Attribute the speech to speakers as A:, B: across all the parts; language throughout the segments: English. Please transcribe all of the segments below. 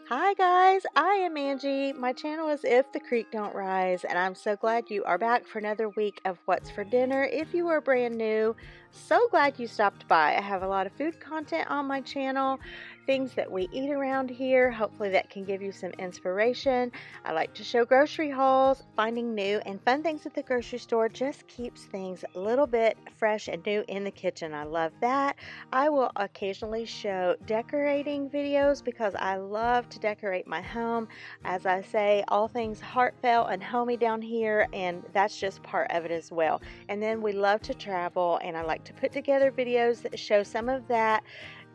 A: Hi guys, I am Angie. My channel is If the Creek Don't Rise, and I'm so glad you are back for another week of What's for Dinner. If you are brand new, so glad you stopped by. I have a lot of food content on my channel, things that we eat around here. Hopefully that can give you some inspiration. I like to show grocery hauls. Finding new and fun things at the grocery store just keeps things a little bit fresh and new in the kitchen. I love that. I will occasionally show decorating videos because I love to decorate my home. As I say, all things heartfelt and homey down here, and that's just part of it as well. And then we love to travel, and I like to put together videos that show some of that.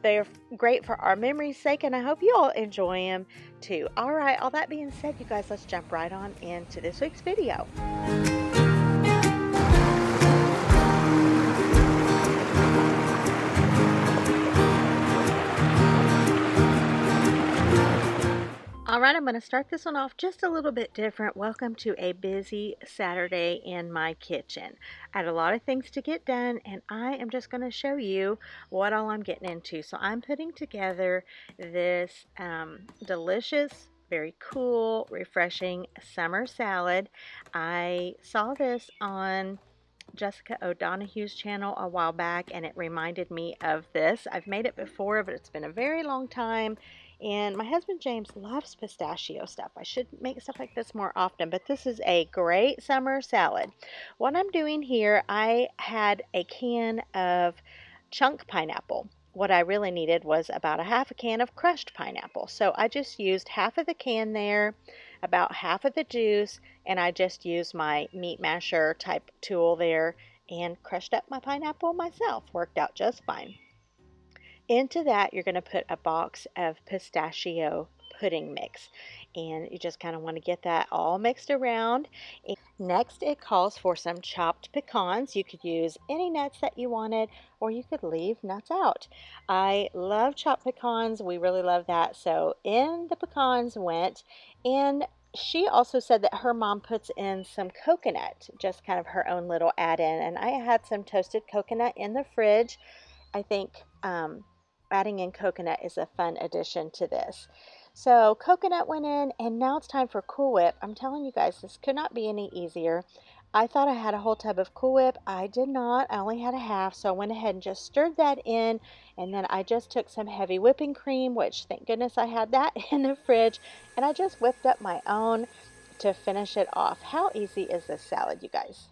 A: They're great for our memory's sake, and I hope you all enjoy them too. All right, all that being said, you guys, let's jump right on into this week's video. Alright, I'm going to start this one off just a little bit different. Welcome to a busy Saturday in my kitchen. I had a lot of things to get done, and I am just going to show you what all I'm getting into. So I'm putting together this delicious, very cool, refreshing summer salad. I saw this on Jessica O'Donoghue's channel a while back, and it reminded me of this. I've made it before, but it's been a very long time, and my husband James loves pistachio stuff. I should make stuff like this more often, but this is a great summer salad. What I'm doing here, I had a can of chunk pineapple. What I really needed was about a half a can of crushed pineapple. So I just used half of the can there, about half of the juice, and I just used my meat masher type tool there and crushed up my pineapple myself. Worked out just fine. Into that, you're going to put a box of pistachio pudding mix, and you just kind of want to get that all mixed around. And next, it calls for some chopped pecans. You could use any nuts that you wanted, or you could leave nuts out. I love chopped pecans. We really love that. So in the pecans went, and she also said that her mom puts in some coconut, just kind of her own little add-in. And I had some toasted coconut in the fridge. I think adding in coconut is a fun addition to this. So coconut went in, and now it's time for Cool Whip. I'm telling you guys, this could not be any easier. I thought I had a whole tub of Cool Whip. I did not. I only had a half, so I went ahead and just stirred that in, and then I just took some heavy whipping cream, which thank goodness I had that in the fridge, and I just whipped up my own to finish it off. How easy is this salad, you guys?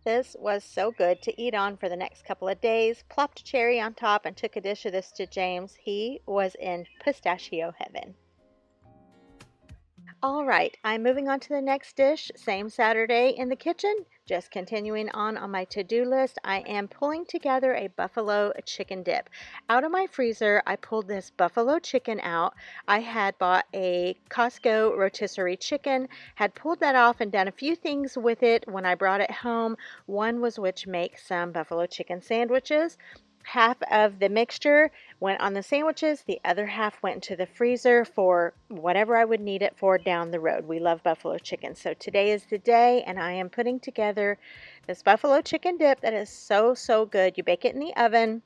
A: This was so good to eat on for the next couple of days. Plopped a cherry on top and took a dish of this to James. He was in pistachio heaven. All right, I'm moving on to the next dish. Same Saturday in the kitchen. Just continuing on my to-do list, I am pulling together a buffalo chicken dip. Out of my freezer, I pulled this buffalo chicken out. I had bought a Costco rotisserie chicken, had pulled that off and done a few things with it when I brought it home. One was which make some buffalo chicken sandwiches. Half of the mixture went on the sandwiches, the other half went into the freezer for whatever I would need it for down the road. We love buffalo chicken. So today is the day, and I am putting together this buffalo chicken dip that is so good. You bake it in the oven.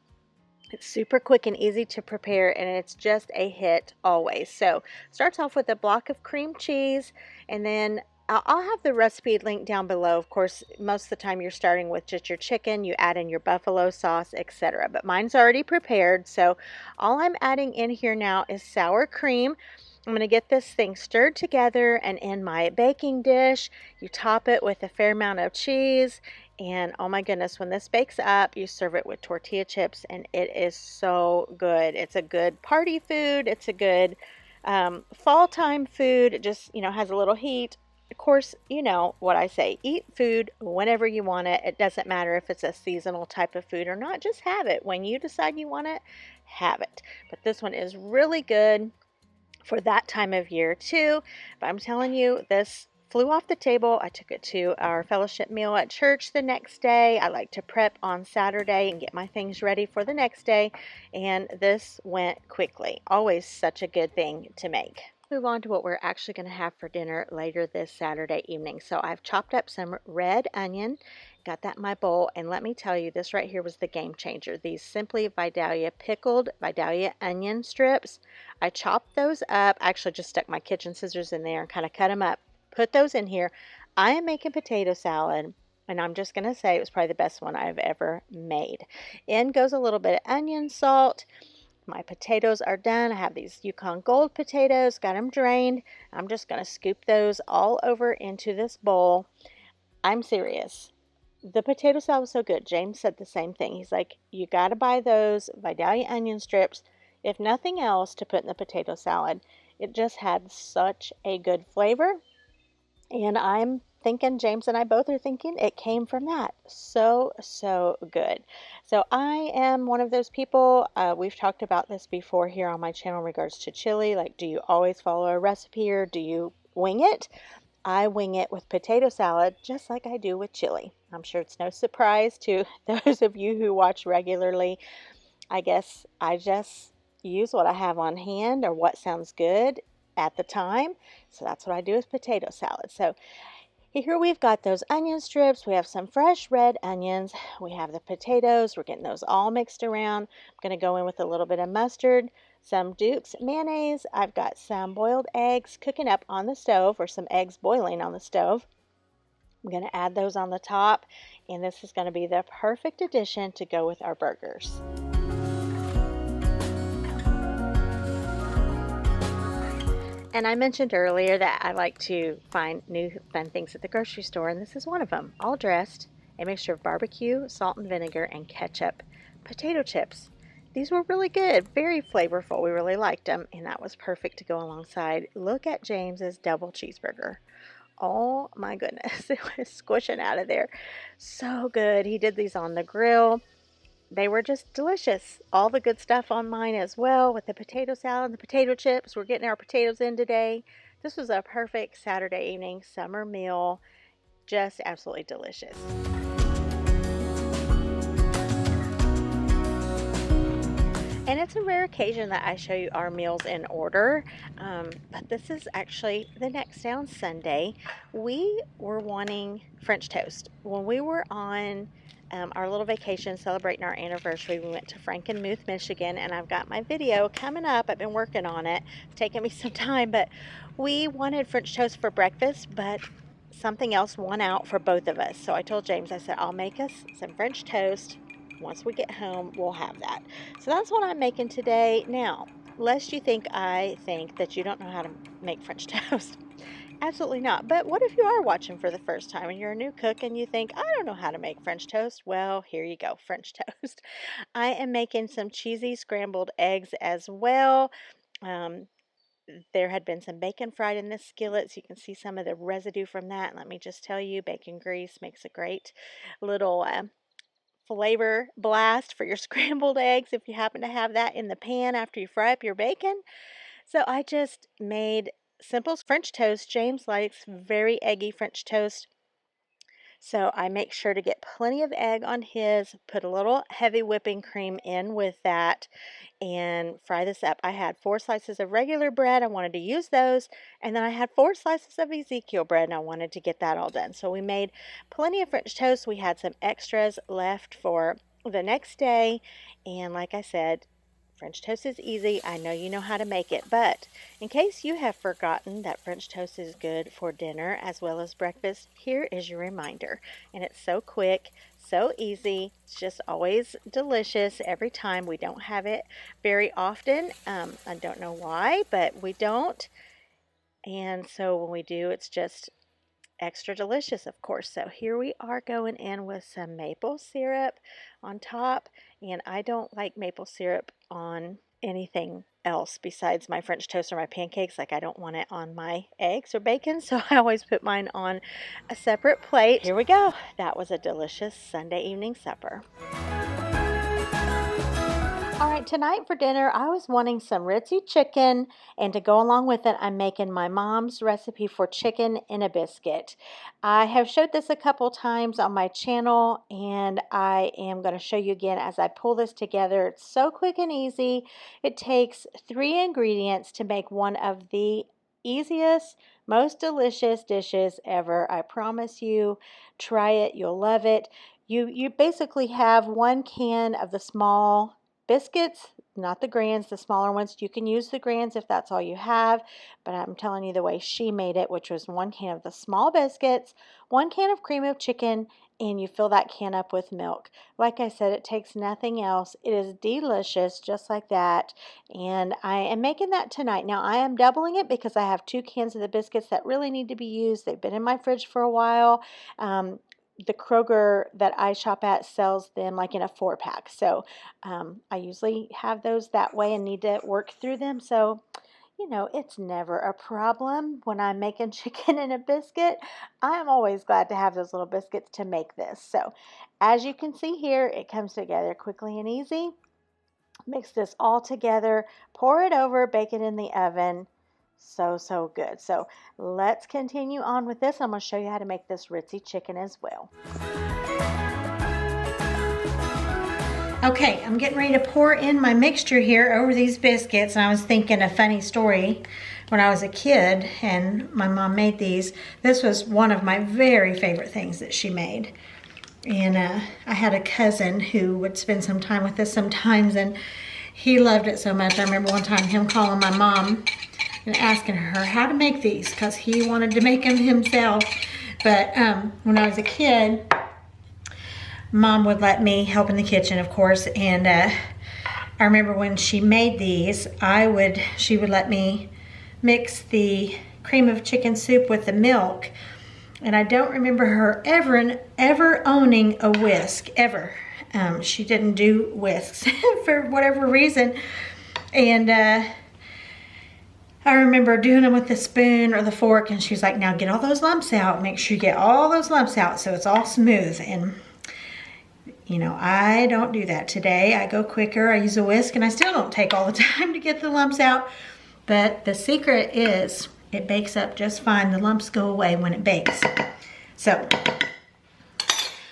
A: It's super quick and easy to prepare, and it's just a hit always. So starts off with a block of cream cheese, and then I'll have the recipe linked down below. Of course, most of the time you're starting with just your chicken, you add in your buffalo sauce, etc. But mine's already prepared, so all I'm adding in here now is sour cream. I'm going to get this thing stirred together, and in my baking dish, you top it with a fair amount of cheese. And oh my goodness, when this bakes up, you serve it with tortilla chips, and it is so good. It's a good party food. It's a good fall time food. It just, has a little heat. Of course, you know what I say, eat food whenever you want it. It doesn't matter if it's a seasonal type of food or not. Just have it. When you decide you want it, have it. But this one is really good for that time of year too. But I'm telling you, this flew off the table. I took it to our fellowship meal at church the next day. I like to prep on Saturday and get my things ready for the next day. And this went quickly. Always such a good thing to make. Move on to what we're actually going to have for dinner later this Saturday evening. So I've chopped up some red onion, got that in my bowl, and let me tell you, this right here was the game changer. These Simply Vidalia pickled Vidalia onion strips. I chopped those up. I actually just stuck my kitchen scissors in there and kind of cut them up. Put those in here. I am making potato salad, and I'm just going to say it was probably the best one I've ever made. In goes a little bit of onion, salt. My potatoes are done. I have these Yukon Gold potatoes, got them drained. I'm just going to scoop those all over into this bowl. I'm serious. The potato salad was so good. James said the same thing. He's like, you got to buy those Vidalia onion strips, if nothing else, to put in the potato salad. It just had such a good flavor. And I'm thinking, James and I both are thinking, it came from that. So, so good. So I am one of those people, we've talked about this before here on my channel in regards to chili. Like, do you always follow a recipe or do you wing it? I wing it with potato salad just like I do with chili. I'm sure it's no surprise to those of you who watch regularly. I guess I just use what I have on hand or what sounds good at the time. So that's what I do with potato salad. So here we've got those onion strips. We have some fresh red onions. We have the potatoes. We're getting those all mixed around. I'm going to go in with a little bit of mustard, some Duke's mayonnaise. I've got some boiled eggs cooking up on the stove, or some eggs boiling on the stove. I'm going to add those on the top, and this is going to be the perfect addition to go with our burgers. And I mentioned earlier that I like to find new fun things at the grocery store, and this is one of them. All dressed, a mixture of barbecue, salt and vinegar, and ketchup potato chips. These were really good, very flavorful. We really liked them, and that was perfect to go alongside. Look at James's double cheeseburger. Oh my goodness, it was squishing out of there. So good. He did these on the grill. They were just delicious. All the good stuff on mine as well, with the potato salad and the potato chips. We're getting our potatoes in today. This was a perfect Saturday evening summer meal. Just absolutely delicious. And it's a rare occasion that I show you our meals in order, but this is actually the next day on Sunday. We were wanting French toast. When we were on our little vacation celebrating our anniversary, we went to Frankenmuth, Michigan, and I've got my video coming up. I've been working on it. It's taken me some time, but we wanted French toast for breakfast, but something else won out for both of us. So I told James, I said, I'll make us some French toast. Once we get home, we'll have that. So that's what I'm making today. Now, lest you think I think that you don't know how to make French toast. Absolutely not. But what if you are watching for the first time and you're a new cook and you think, I don't know how to make French toast? Well, here you go, French toast. I am making some cheesy scrambled eggs as well. There had been some bacon fried in this skillet, so you can see some of the residue from that. Let me just tell you, bacon grease makes a great little flavor blast for your scrambled eggs if you happen to have that in the pan after you fry up your bacon. So I just made simple French toast. James likes very eggy French toast. So I make sure to get plenty of egg on his, put a little heavy whipping cream in with that, and fry this up. I had 4 slices of regular bread. I wanted to use those. And then I had 4 slices of Ezekiel bread, and I wanted to get that all done. So we made plenty of French toast. We had some extras left for the next day. And like I said, French toast is easy. I know you know how to make it, but in case you have forgotten that French toast is good for dinner as well as breakfast, here is your reminder. And it's so quick, so easy. It's just always delicious every time. We don't have it very often. I don't know why, but we don't. And so when we do, it's just extra delicious, of course. So here we are going in with some maple syrup on top, and I don't like maple syrup on anything else besides my French toast or my pancakes. Like, I don't want it on my eggs or bacon, so I always put mine on a separate plate. Here we go. That was a delicious Sunday evening supper. All right, tonight for dinner, I was wanting some Ritzy chicken, and to go along with it, I'm making my mom's recipe for chicken in a biscuit. I have showed this a couple times on my channel, and I am going to show you again as I pull this together. It's so quick and easy. It takes 3 ingredients to make one of the easiest, most delicious dishes ever. I promise you. Try it. You'll love it. You basically have 1 can of the small biscuits, not the grands, the smaller ones. You can use the grands if that's all you have, but I'm telling you the way she made it, which was 1 can of the small biscuits, 1 can of cream of chicken, and you fill that can up with milk. Like I said, it takes nothing else. It is delicious just like that, and I am making that tonight. Now, I am doubling it because I have 2 cans of the biscuits that really need to be used. They've been in my fridge for a while. The Kroger that I shop at sells them like in a 4-pack. So I usually have those that way and need to work through them. So, it's never a problem when I'm making chicken and a biscuit. I'm always glad to have those little biscuits to make this. So as you can see here, it comes together quickly and easy. Mix this all together, pour it over, bake it in the oven. So good. So let's continue on with this. I'm going to show you how to make this Ritzy chicken as well. Okay, I'm getting ready to pour in my mixture here over these biscuits, and I was thinking a funny story. When I was a kid and my mom made these, this was one of my very favorite things that she made. And I had a cousin who would spend some time with us sometimes, and he loved it so much. I remember one time him calling my mom and asking her how to make these because he wanted to make them himself. But when I was a kid, Mom would let me help in the kitchen, of course, and I remember when she made these, she would let me mix the cream of chicken soup with the milk, and I don't remember her ever owning a whisk, ever. She didn't do whisks for whatever reason, and I remember doing them with the spoon or the fork, and she's like, now get all those lumps out, make sure you get all those lumps out so it's all smooth. And I don't do that today. I go quicker, I use a whisk, and I still don't take all the time to get the lumps out. But the secret is it bakes up just fine. The lumps go away when it bakes. So,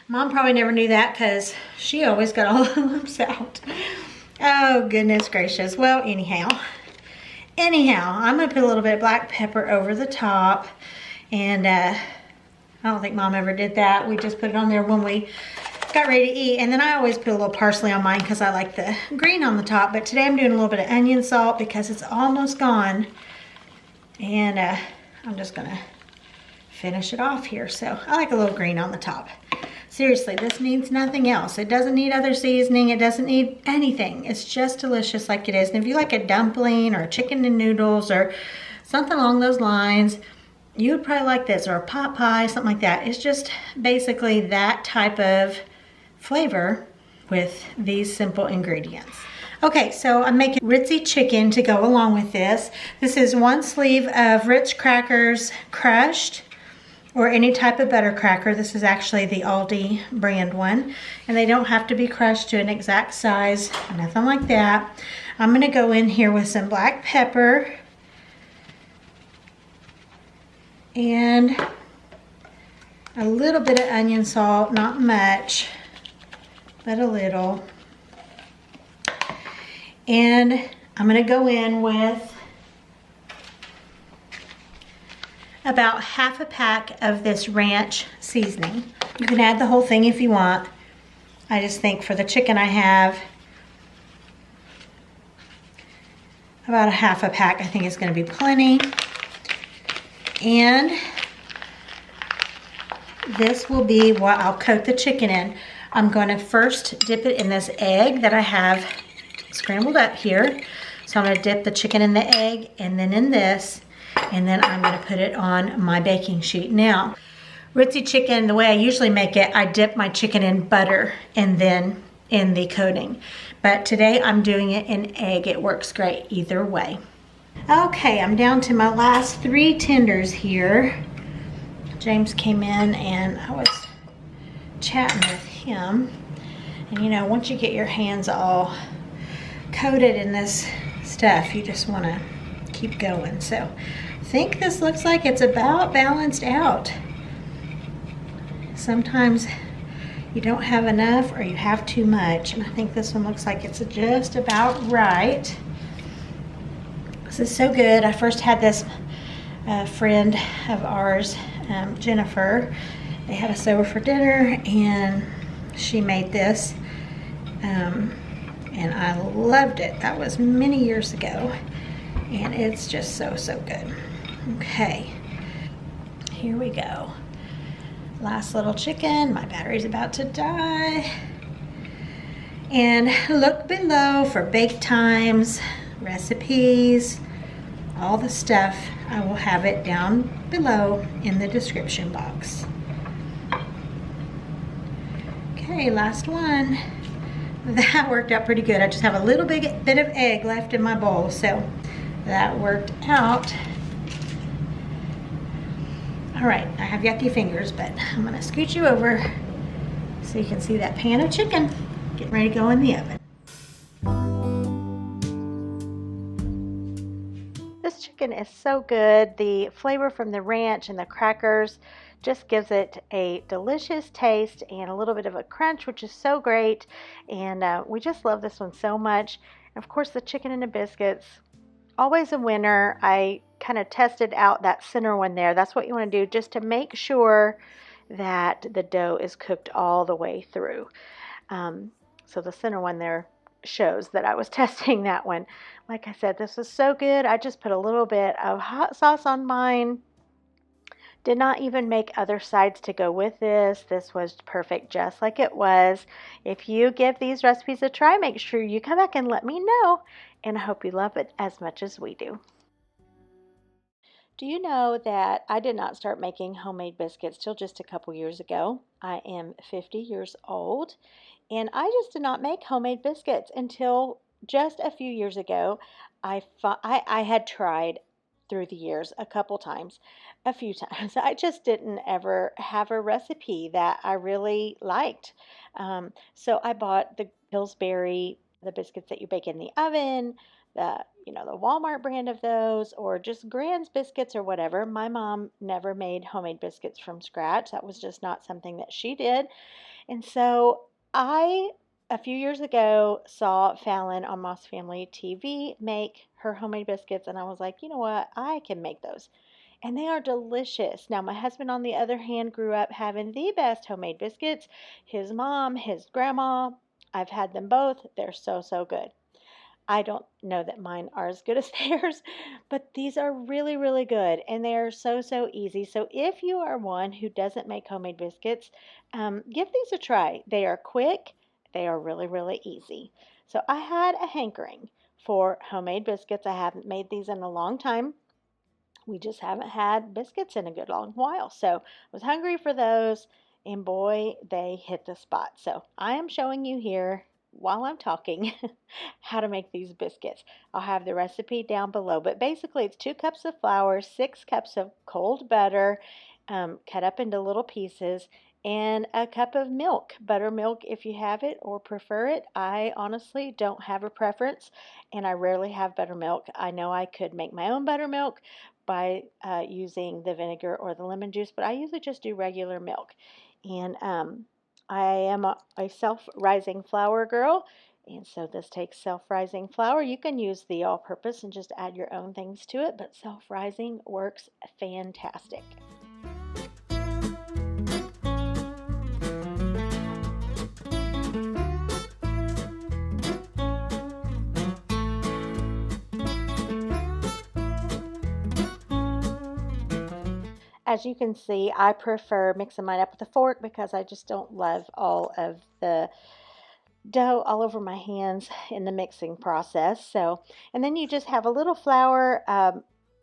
A: Mom probably never knew that because she always got all the lumps out. Oh, goodness gracious. Well, anyhow, I'm going to put a little bit of black pepper over the top. And I don't think Mom ever did that. We just put it on there when we got ready to eat. And then I always put a little parsley on mine because I like the green on the top. But today I'm doing a little bit of onion salt because it's almost gone. And I'm just going to finish it off here. So I like a little green on the top. Seriously, this needs nothing else. It doesn't need other seasoning. It doesn't need anything. It's just delicious like it is. And if you like a dumpling or chicken and noodles or something along those lines, you would probably like this, or a pot pie, something like that. It's just basically that type of flavor with these simple ingredients. Okay, so I'm making Ritzy chicken to go along with this. This is 1 sleeve of Ritz crackers crushed, or any type of butter cracker. This is actually the Aldi brand one, and they don't have to be crushed to an exact size, nothing like that. I'm gonna go in here with some black pepper and a little bit of onion salt, not much, but a little. And I'm gonna go in with about half a pack of this ranch seasoning. You can add the whole thing if you want. I just think for the chicken I have, about a half a pack I think is gonna be plenty. And this will be what I'll coat the chicken in. I'm going to first dip it in this egg that I have scrambled up here. So I'm going to dip the chicken in the egg and then in this, and then I'm going to put it on my baking sheet. Now, Ritzy chicken, the way I usually make it, I dip my chicken in butter and then in the coating. But today I'm doing it in egg. It works great either way. Okay, I'm down to my last 3 tenders here. James came in and I was chatting with him. And once you get your hands all coated in this stuff, you just want to keep going. So I think this looks like it's about balanced out. Sometimes you don't have enough or you have too much, and I think this one looks like it's just about right. This is so good. I first had this a friend of ours, Jennifer. They had us over for dinner and she made this, and I loved it. That was many years ago, and it's just so good. Okay, here we go. Last little chicken. My battery's about to die. And look below for bake times, recipes, all the stuff. I will have it down below in the description box. Okay, last one. That worked out pretty good. I just have a little bit of egg left in my bowl, so that worked out. All right, I have yucky fingers, but I'm gonna scoot you over so you can see that pan of chicken getting ready to go in the oven. This chicken is so good. The flavor from the ranch and the crackers just gives it a delicious taste and a little bit of a crunch, which is so great. And we just love this one so much. And of course, the chicken and the biscuits, always a winner. I kind of tested out that center one there. That's what you want to do, just to make sure that the dough is cooked all the way through. So the center one there shows that I was testing that one. Like I said, this was so good. I just put a little bit of hot sauce on mine. Did not even make other sides to go with this. This was perfect just like it was. If you give these recipes a try, make sure you come back and let me know. And I hope you love it as much as we do. Do you know that I did not start making homemade biscuits till just a couple years ago? I am 50 years old, and I just did not make homemade biscuits until just a few years ago. I had tried through the years a couple times, a few times. I just didn't ever have a recipe that I really liked. So I bought the Pillsbury, the biscuits that you bake in the oven, the Walmart brand of those, or just Grand's biscuits or whatever. My mom never made homemade biscuits from scratch. That was just not something that she did. And so a few years ago, saw Fallon on Moss Family TV make her homemade biscuits, and I was like, you know what? I can make those. And they are delicious. Now, my husband, on the other hand, grew up having the best homemade biscuits. His mom, his grandma, I've had them both. They're so good. I don't know that mine are as good as theirs, but these are really good, and they are so easy. So if you are one who doesn't make homemade biscuits, give these a try. They are quick. They are really easy. So I had a hankering for homemade biscuits. I haven't made these in a long time. We just haven't had biscuits in a good long while. So I was hungry for those, and boy, they hit the spot. So I am showing you here while I'm talking how to make these biscuits. I'll have the recipe down below, but basically it's 2 cups of flour, 6 cups of cold butter, cut up into little pieces, and a cup of milk, buttermilk if you have it or prefer it. I honestly don't have a preference, and I rarely have buttermilk. I know I could make my own buttermilk by using the vinegar or the lemon juice, but I usually just do regular milk. And I am a self-rising flour girl, and so this takes self-rising flour. You can use the all-purpose and just add your own things to it, but self-rising works fantastic. As you can see, I prefer mixing mine up with a fork because I just don't love all of the dough all over my hands in the mixing process. So, and then you just have a little flour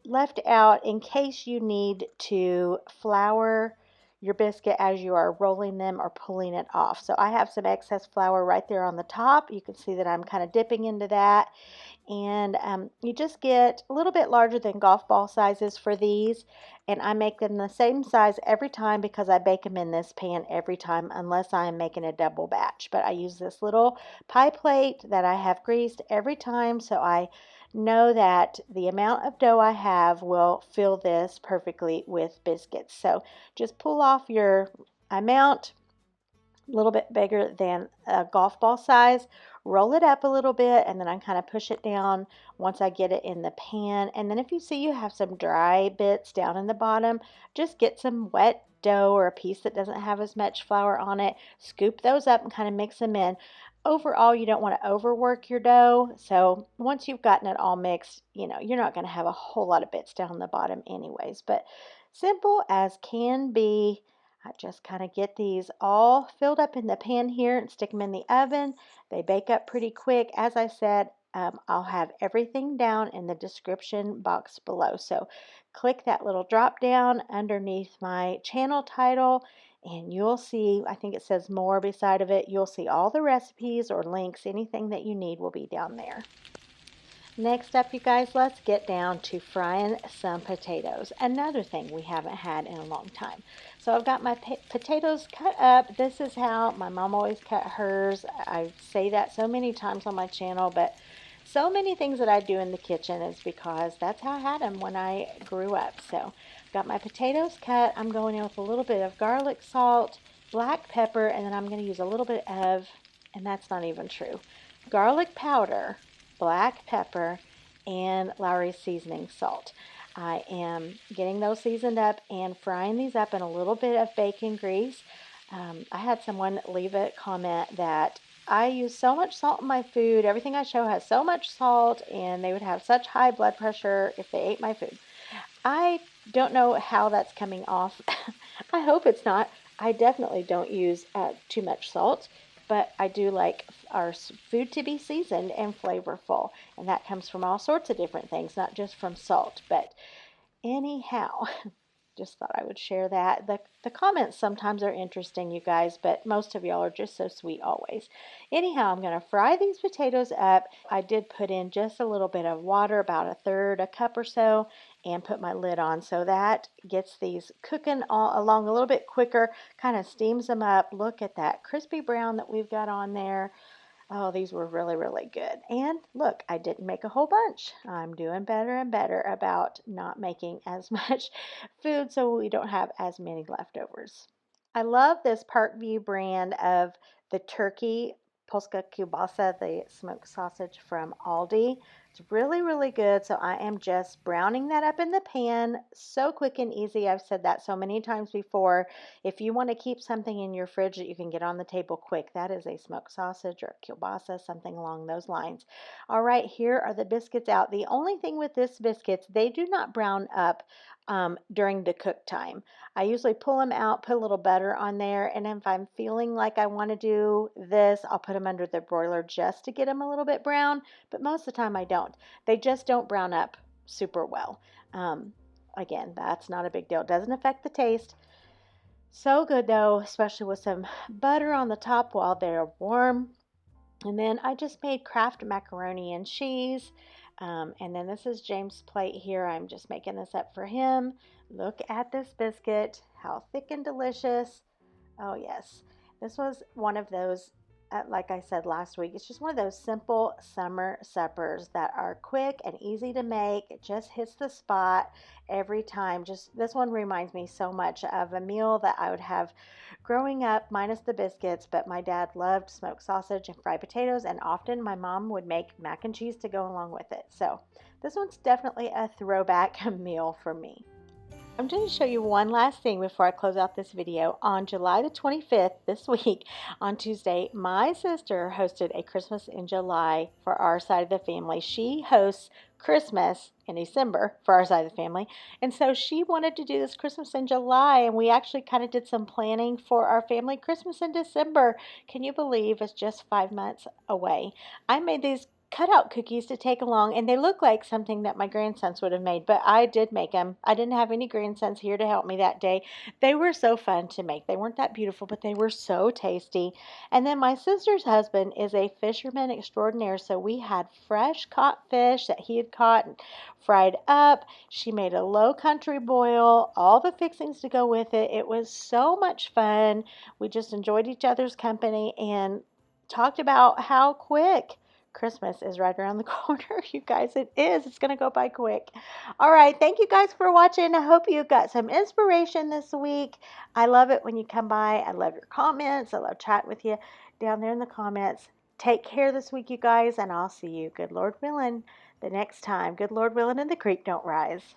A: left out in case you need to flour your biscuit as you are rolling them or pulling it off. So I have some excess flour right there on the top. You can see that I'm kind of dipping into that. And you just get a little bit larger than golf ball sizes for these, and I make them the same size every time because I bake them in this pan every time unless I am making a double batch. But I use this little pie plate that I have greased every time, so I know that the amount of dough I have will fill this perfectly with biscuits. So just pull off your amount, a little bit bigger than a golf ball size, roll it up a little bit, and then I kind of push it down once I get it in the pan. And then if you see you have some dry bits down in the bottom, just get some wet dough or a piece that doesn't have as much flour on it, scoop those up and kind of mix them in. Overall, you don't want to overwork your dough, so once you've gotten it all mixed, you're not going to have a whole lot of bits down the bottom anyways. But simple as can be. I just kind of get these all filled up in the pan here and stick them in the oven. They bake up pretty quick. As I said, I'll have everything down in the description box below. So click that little drop down underneath my channel title and you'll see, I think it says more beside of it. You'll see all the recipes or links, anything that you need will be down there. Next up, you guys, let's get down to frying some potatoes. Another thing we haven't had in a long time. So I've got my potatoes cut up. This is how my mom always cut hers. I say that so many times on my channel, but so many things that I do in the kitchen is because that's how I had them when I grew up. So I've got my potatoes cut. I'm going in with a little bit of garlic salt, black pepper, and then I'm going to use a little bit of, and that's not even true, garlic powder, black pepper, and Lowry's seasoning salt. I am getting those seasoned up and frying these up in a little bit of bacon grease. I had someone leave a comment that I use so much salt in my food. Everything I show has so much salt, and they would have such high blood pressure if they ate my food. I don't know how that's coming off. I hope it's not. I definitely don't use too much salt, but I do like our food to be seasoned and flavorful, and that comes from all sorts of different things, not just from salt. But anyhow, just thought I would share that. The comments sometimes are interesting, you guys, but most of y'all are just so sweet always. Anyhow, I'm going to fry these potatoes up. I did put in just a little bit of water, about a cup or so, and put my lid on, so that gets these cooking all along a little bit quicker, kind of steams them up. Look at that crispy brown that we've got on there. Oh, these were really, really good. And look, I didn't make a whole bunch. I'm doing better and better about not making as much food so we don't have as many leftovers. I love this Parkview brand of the turkey Polska kielbasa, the smoked sausage from Aldi. It's really, really good. So I am just browning that up in the pan. So quick and easy. I've said that so many times before. If you want to keep something in your fridge that you can get on the table quick, that is a smoked sausage or kielbasa, something along those lines. All right, here are the biscuits out. The only thing with this biscuits, they do not brown up during the cook time. I usually pull them out, put a little butter on there, and if I'm feeling like I want to do this, I'll put them under the broiler just to get them a little bit brown, but most of the time I don't. They just don't brown up super well. Again, that's not a big deal. It doesn't affect the taste. So good though, especially with some butter on the top while they're warm. And then I just made Kraft macaroni and cheese. And then this is James' plate here. I'm just making this up for him. Look at this biscuit. How thick and delicious. Oh, yes. This was one of those, like I said last week, it's just one of those simple summer suppers that are quick and easy to make. It just hits the spot every time. Just this one reminds me so much of a meal that I would have growing up, minus the biscuits, but my dad loved smoked sausage and fried potatoes, and often my mom would make mac and cheese to go along with it. So this one's definitely a throwback meal for me. I'm going to show you one last thing before I close out this video. On July the 25th, this week, on Tuesday, my sister hosted a Christmas in July for our side of the family. She hosts Christmas in December for our side of the family, and so she wanted to do this Christmas in July, and we actually kind of did some planning for our family Christmas in December. Can you believe it's just 5 months away? I made these cutout cookies to take along, and they look like something that my grandsons would have made, but I did make them. I didn't have any grandsons here to help me that day. They were so fun to make. They weren't that beautiful, but they were so tasty. And then my sister's husband is a fisherman extraordinaire, so we had fresh caught fish that he had caught and fried up. She made a low country boil, all the fixings to go with it. It was so much fun. We just enjoyed each other's company and talked about how quick Christmas is right around the corner, you guys. It is. It's going to go by quick. All right. Thank you guys for watching. I hope you got some inspiration this week. I love it when you come by. I love your comments. I love chatting with you down there in the comments. Take care this week, you guys, and I'll see you, good Lord willing, the next time. Good Lord willing, and the creek don't rise.